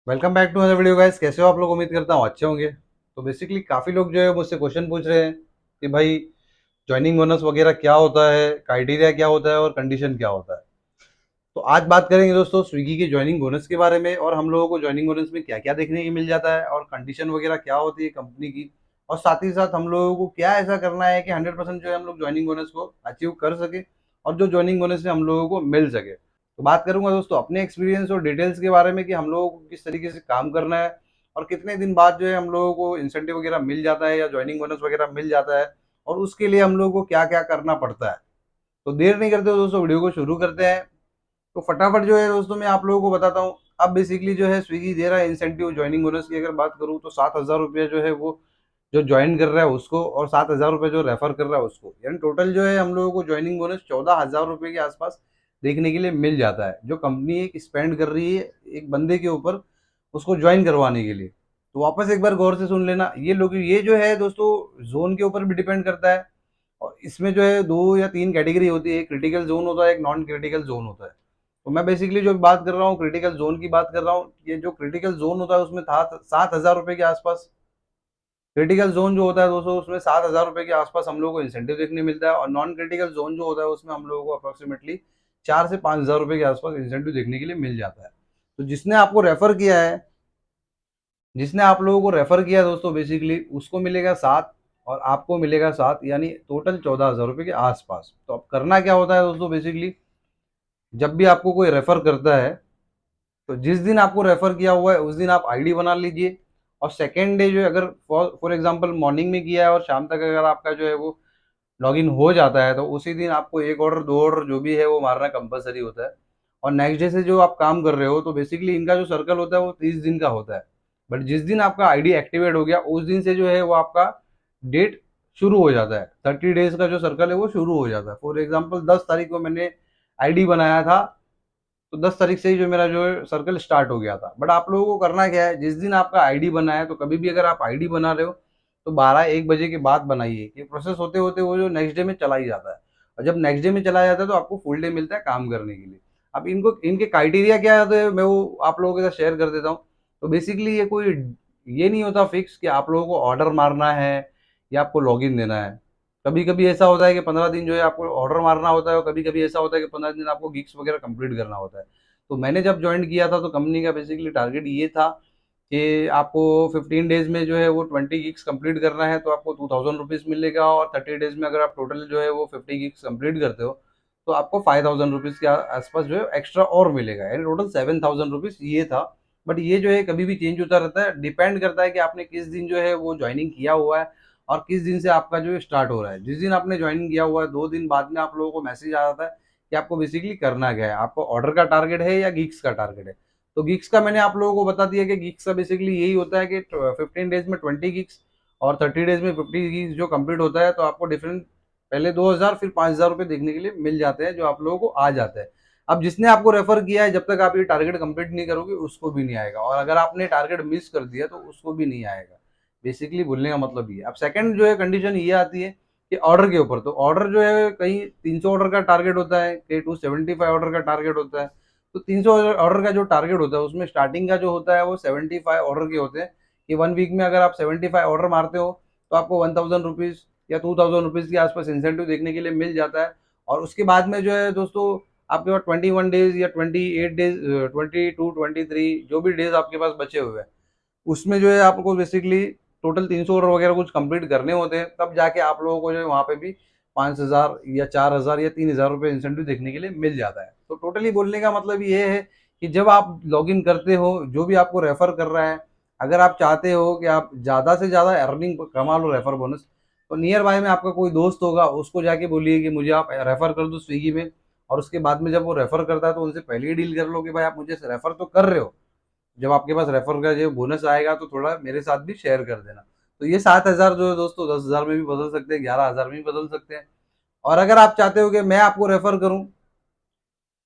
Welcome back to other video guys. कैसे हो आप लोग? उम्मीद करता हूँ अच्छे होंगे। तो बेसिकली काफ़ी लोग जो है मुझसे क्वेश्चन पूछ रहे हैं कि भाई ज्वाइनिंग बोनस वगैरह क्या होता है, क्राइटेरिया क्या होता है और कंडीशन क्या होता है। तो आज बात करेंगे दोस्तों स्विगी के ज्वाइनिंग बोनस के बारे में, और हम लोगों को ज्वाइनिंग बोनस में क्या क्या देखने को मिल जाता है और कंडीशन वगैरह क्या होती है कंपनी की। और साथ ही साथ हम लोगों को क्या ऐसा करना है कि 100% जो है हम लोग ज्वाइनिंग बोनस को अचीव कर सके और जो ज्वाइनिंग बोनस से हम लोगों को मिल सके। तो बात करूंगा दोस्तों अपने एक्सपीरियंस और डिटेल्स के बारे में कि हम लोगों को किस तरीके से काम करना है और कितने दिन बाद जो है हम लोगों को इंसेंटिव वगैरह मिल जाता है या ज्वाइनिंग बोनस वगैरह मिल जाता है, और उसके लिए हम लोगों को क्या क्या करना पड़ता है। तो देर नहीं करते दोस्तों, वीडियो को शुरू करते हैं। तो फटाफट जो है दोस्तों मैं आप लोगों को बताता हूँ। अब बेसिकली जो है स्विगी दे रहा है इंसेंटिव ज्वाइनिंग बोनस की। अगर बात करूँ तो 7,000 रुपये जो है वो जो ज्वाइन कर रहा है उसको, और 7,000 रुपये जो रेफर कर रहा है उसको, यानी टोटल जो है हम लोगों को ज्वाइनिंग बोनस 14,000 रुपये के आसपास देखने के लिए मिल जाता है, जो कंपनी एक स्पेंड कर रही है एक बंदे के ऊपर उसको ज्वाइन करवाने के लिए। तो वापस एक बार गौर से सुन लेना, ये लोग ये जो है दोस्तों जोन के ऊपर भी डिपेंड करता है। और इसमें जो है 2 या 3 कैटेगरी होती है, एक क्रिटिकल जोन होता है, एक नॉन क्रिटिकल जोन होता है। तो मैं बेसिकली जो बात कर रहा हूँ क्रिटिकल जोन की बात कर रहा हूँ। ये जो क्रिटिकल जोन होता है उसमें था 7,000 रुपये के आसपास। क्रिटिकल जोन जो होता है दोस्तों उसमें 7,000 रुपये के आसपास हम लोग को इंसेंटिव देखने मिलता है, और नॉन क्रिटिकल जोन जो होता है उसमें हम लोगों को अप्रोक्सीमेटली 4 से 5 हज़ार रुपये के आसपास इंसेंटिव देखने के लिए मिल जाता है। तो जिसने आप लोगों को रेफर किया है दोस्तों, बेसिकली उसको मिलेगा 7 और आपको मिलेगा 7, यानी टोटल 14,000 रुपये के आसपास। तो अब करना क्या होता है दोस्तों, बेसिकली जब भी आपको कोई रेफर करता है तो जिस दिन आपको रेफर किया हुआ है उस दिन आप आईडी बना लीजिए। और सेकेंड डे जो है, अगर फॉर एग्जांपल मॉर्निंग में किया है और शाम तक अगर आपका जो है वो लॉगिन हो जाता है, तो उसी दिन आपको एक ऑर्डर 2 ऑर्डर जो भी है वो मारना कंपलसरी होता है। और नेक्स्ट डे से जो आप काम कर रहे हो तो बेसिकली इनका जो सर्कल होता है वो 30 दिन का होता है। बट जिस दिन आपका आईडी एक्टिवेट हो गया उस दिन से जो है वो आपका डेट शुरू हो जाता है, 30 डेज का जो सर्कल है वो शुरू हो जाता है। फॉर एग्जाम्पल 10 तारीख को मैंने आईडी बनाया था, तो 10 तारीख से ही जो मेरा जो है सर्कल स्टार्ट हो गया था। बट आप लोगों को करना क्या है, जिस दिन आपका आईडी बना है, तो कभी भी अगर आप आईडी बना रहे हो तो 12-1 बजे के बाद बनाइए, कि प्रोसेस होते होते वो जो नेक्स्ट डे में चला ही जाता है। और जब नेक्स्ट डे में चला जाता है तो आपको फुल डे मिलता है काम करने के लिए। अब इनको इनके क्राइटेरिया क्या होते हैं मैं वो आप लोगों के साथ शेयर कर देता हूँ। तो बेसिकली ये नहीं होता फिक्स कि आप लोगों को ऑर्डर मारना है या आपको लॉगिन देना है। कभी कभी ऐसा होता है कि 15 दिन जो है आपको ऑर्डर मारना होता है, और कभी कभी ऐसा होता है कि 15 दिन आपको गिग्स वगैरह कंप्लीट करना होता है। तो मैंने जब ज्वाइन किया था तो कंपनी का बेसिकली टारगेट ये था कि आपको 15 डेज में जो है वो 20 गिग्स कंप्लीट करना है, तो आपको 2,000 रुपीज़ मिलेगा। और 30 डेज में अगर आप टोटल जो है वो 50 गिग्स कंप्लीट करते हो तो आपको 5,000 रुपीज़ के आसपास जो है एक्स्ट्रा और मिलेगा, यानी टोटल 7,000 रुपीज़ ये था। बट ये जो है कभी भी चेंज होता रहता है, डिपेंड करता है कि आपने किस दिन जो है वो ज्वाइनिंग किया हुआ है और किस दिन से आपका जो स्टार्ट हो रहा है। जिस दिन आपने ज्वाइनिंग किया हुआ है 2 दिन बाद में आप लोगों को मैसेज आ जाता है कि आपको बेसिकली करना क्या है, आपको ऑर्डर का टारगेट है या गिग्स का टारगेट है। तो गिग्स का मैंने आप लोगों को बता दिया कि गिग्स का बेसिकली यही होता है कि 15 डेज में 20 गिग्स और 30 डेज में 50 गिग्स जो कंप्लीट होता है, तो आपको डिफरेंट पहले 2,000 फिर 5,000 रुपये देखने के लिए मिल जाते हैं, जो आप लोगों को आ जाता है। अब जिसने आपको रेफर किया है, जब तक आप ये टारगेट कंप्लीट नहीं करोगे उसको भी नहीं आएगा, और अगर आपने टारगेट मिस कर दिया तो उसको भी नहीं आएगा। बेसिकली बोलने का मतलब ये। अब सेकंड जो है कंडीशन ये आती है कि ऑर्डर के ऊपर। तो ऑर्डर जो है कहीं 300 ऑर्डर का टारगेट होता है, कहीं 275 ऑर्डर का टारगेट होता है। तो 300 ऑर्डर का जो टारगेट होता है उसमें स्टार्टिंग का जो होता है वो 75 ऑर्डर के होते हैं, कि 1 वीक में अगर आप 75 ऑर्डर मारते हो तो आपको 1,000 रुपीज़ या 2,000 रुपीज़ के आसपास इंसेंटिव देखने के लिए मिल जाता है। और उसके बाद में जो है दोस्तों आपके पास 21 डेज या 28 डेज, 22, 23 जो भी डेज आपके पास बचे हुए हैं, उसमें जो है आपको बेसिकली टोटल 300 ऑर्डर वगैरह कुछ कंप्लीट करने होते हैं, तब जाके आप लोगों को जो है वहाँ पे भी 5,000 या 4,000 या 3,000 रुपये इंसेंटिव देखने के लिए मिल जाता है। तो टोटली बोलने का मतलब ये है कि जब आप लॉग इन करते हो, जो भी आपको रेफर कर रहा है, अगर आप चाहते हो कि आप ज़्यादा से ज़्यादा अर्निंग कमा लो रेफर बोनस, तो नियर बाय में आपका कोई दोस्त होगा उसको जाके बोलिए कि मुझे आप रेफर कर दो स्विगी में। और उसके बाद में जब वो रेफर करता है तो उनसे पहले ही डील कर लो कि भाई आप मुझे रेफर तो कर रहे हो, जब आपके पास रेफर का जो बोनस आएगा तो थोड़ा मेरे साथ भी शेयर कर देना। तो ये 7,000 जो है दोस्तों 10,000 में भी बदल सकते हैं, 11,000 में भी बदल सकते हैं। और अगर आप चाहते हो कि मैं आपको रेफर करूं,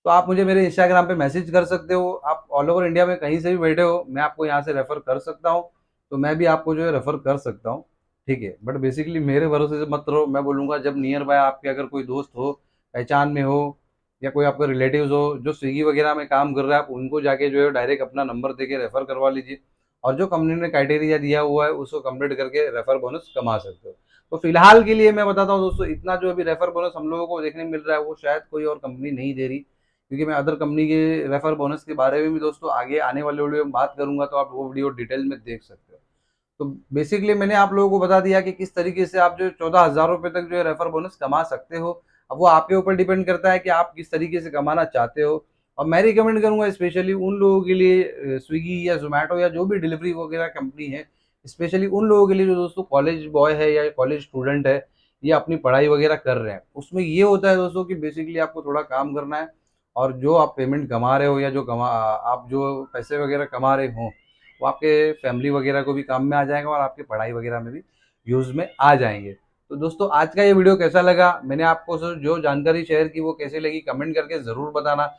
तो आप मुझे मेरे इंस्टाग्राम पे मैसेज कर सकते हो। आप ऑल ओवर इंडिया में कहीं से भी बैठे हो, मैं आपको यहाँ से रेफर कर सकता हूँ। तो मैं भी आपको जो है रेफर कर सकता हूँ, ठीक है। बट बेसिकली मेरे भरोसे से मत रहो, मैं बोलूँगा जब नियर बाय आपके अगर कोई दोस्त हो, पहचान में हो, या कोई आपका रिलेटिव्स हो जो स्विगी वगैरह में काम कर रहा है, आप उनको जाके जो है डायरेक्ट अपना नंबर देके रेफर करवा लीजिए, और जो कंपनी ने क्राइटेरिया दिया हुआ है उसको कंप्लीट करके रेफर बोनस कमा सकते हो। तो फिलहाल के लिए मैं बताता हूँ दोस्तों, इतना जो अभी रेफर बोनस हम लोगों को देखने मिल रहा है वो शायद कोई और कंपनी नहीं दे रही, क्योंकि मैं अदर कंपनी के रेफर बोनस के बारे में भी दोस्तों आगे आने वाले वीडियो में बात करूंगा, तो आप वो वीडियो डिटेल में देख सकते हो। तो बेसिकली मैंने आप लोगों को बता दिया कि किस तरीके से आप जो 14,000 रुपए तक जो है रेफर बोनस कमा सकते हो। अब वो आपके ऊपर डिपेंड करता है कि आप किस तरीके से कमाना चाहते हो। और मैं रिकमेंड करूंगा स्पेशली उन लोगों के लिए, स्विगी या जोमेटो या जो भी डिलीवरी वगैरह कंपनी है, स्पेशली उन लोगों के लिए जो दोस्तों कॉलेज बॉय है या कॉलेज स्टूडेंट है या अपनी पढ़ाई वगैरह कर रहे हैं। उसमें ये होता है दोस्तों कि बेसिकली आपको थोड़ा काम करना है, और जो आप पेमेंट कमा रहे हो या जो आप जो पैसे वगैरह कमा रहे हो वो आपके फैमिली वगैरह को भी काम में आ जाएगा और आपके पढ़ाई वगैरह में भी यूज़ में आ जाएंगे। तो दोस्तों आज का ये वीडियो कैसा लगा, मैंने आपको जो जानकारी शेयर की वो कैसे लगी कमेंट करके ज़रूर बताना।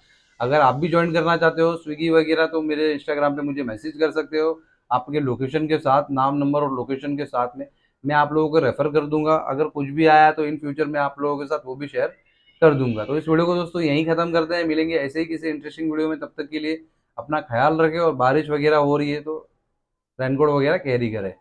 अगर आप भी ज्वाइन करना चाहते हो स्विगी वगैरह तो मेरे इंस्टाग्राम पे मुझे मैसेज कर सकते हो, आपके लोकेशन के साथ, नाम नंबर और लोकेशन के साथ में मैं आप लोगों को रेफर कर दूंगा। अगर कुछ भी आया तो इन फ्यूचर में आप लोगों के साथ वो भी शेयर कर दूंगा। तो इस वीडियो को दोस्तों यहीं खत्म करते हैं, मिलेंगे ऐसे ही किसी इंटरेस्टिंग वीडियो में। तब तक के लिए अपना ख्याल रखें, और बारिश वगैरह हो रही है तो रेनकोट वगैरह कैरी करें।